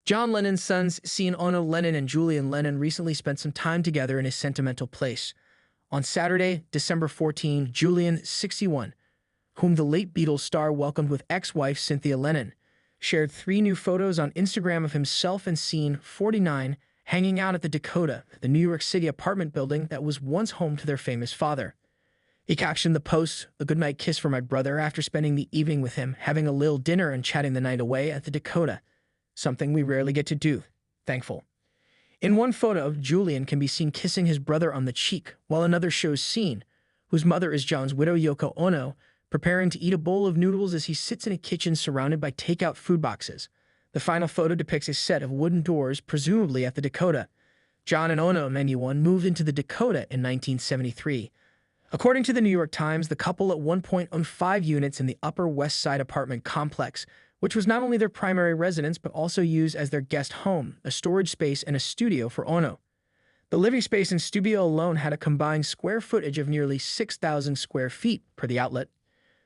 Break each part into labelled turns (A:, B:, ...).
A: John Lennon's sons, Sean Ono Lennon and Julian Lennon, recently spent some time together in his sentimental place. On Saturday, December 14, Julian, 61, whom the late Beatles star welcomed with ex-wife Cynthia Lennon, shared 3 new photos on Instagram of himself and Sean, 49, hanging out at the Dakota, the New York City apartment building that was once home to their famous father. He captioned the post, "A goodnight kiss for my brother after spending the evening with him, having a little dinner and chatting the night away at the Dakota. Something we rarely get to do. Thankful." In one photo, Julian can be seen kissing his brother on the cheek, while another shows Sean, whose mother is John's widow Yoko Ono, preparing to eat a bowl of noodles as he sits in a kitchen surrounded by takeout food boxes. The final photo depicts a set of wooden doors, presumably at the Dakota. John and Ono, 91, moved into the Dakota in 1973. According to the New York Times, the couple at one point owned 5 units in the Upper West Side apartment complex, which was not only their primary residence but also used as their guest home, a storage space, and a studio for Ono. The living space and studio alone had a combined square footage of nearly 6,000 square feet, per the outlet.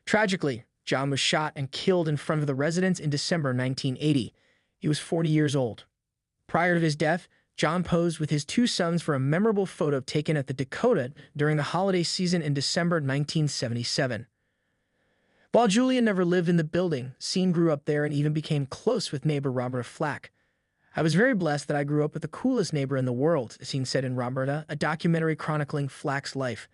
A: Tragically, John was shot and killed in front of the residence in December 1980. He was 40 years old. Prior to his death, John posed with his 2 sons for a memorable photo taken at the Dakota during the holiday season in December 1977. While Julian never lived in the building, Sean grew up there and even became close with neighbor Roberta Flack. "I was very blessed that I grew up with the coolest neighbor in the world," Sean said in Roberta, a documentary chronicling Flack's life.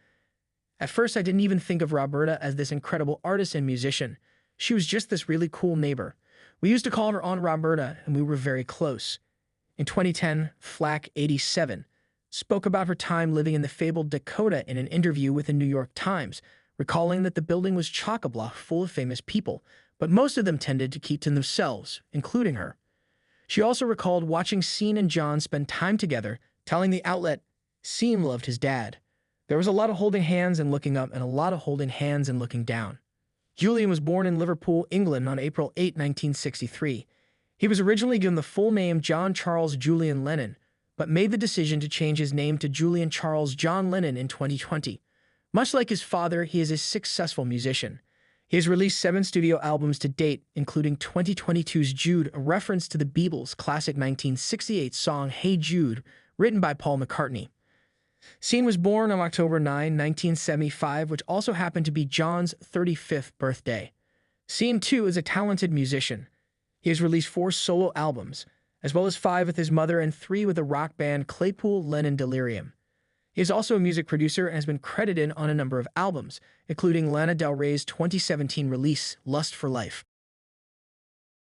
A: "At first, I didn't even think of Roberta as this incredible artist and musician. She was just this really cool neighbor. We used to call her Aunt Roberta, and we were very close." In 2010, Flack, 87, spoke about her time living in the fabled Dakota in an interview with the New York Times, recalling that the building was chock-a-block full of famous people, but most of them tended to keep to themselves, including her. She also recalled watching Sean and John spend time together, telling the outlet, "Sean loved his dad. There was a lot of holding hands and looking up and a lot of holding hands and looking down." Julian was born in Liverpool, England on April 8, 1963. He was originally given the full name John Charles Julian Lennon, but made the decision to change his name to Julian Charles John Lennon in 2020. Much like his father, he is a successful musician. He has released 7 studio albums to date, including 2022's Jude, a reference to the Beatles' classic 1968 song Hey Jude, written by Paul McCartney. Sean was born on October 9, 1975, which also happened to be John's 35th birthday. Sean, too, is a talented musician. He has released 4 solo albums, as well as 5 with his mother and 3 with the rock band Claypool Lennon Delirium. He is also a music producer and has been credited on a number of albums, including Lana Del Rey's 2017 release, Lust for Life.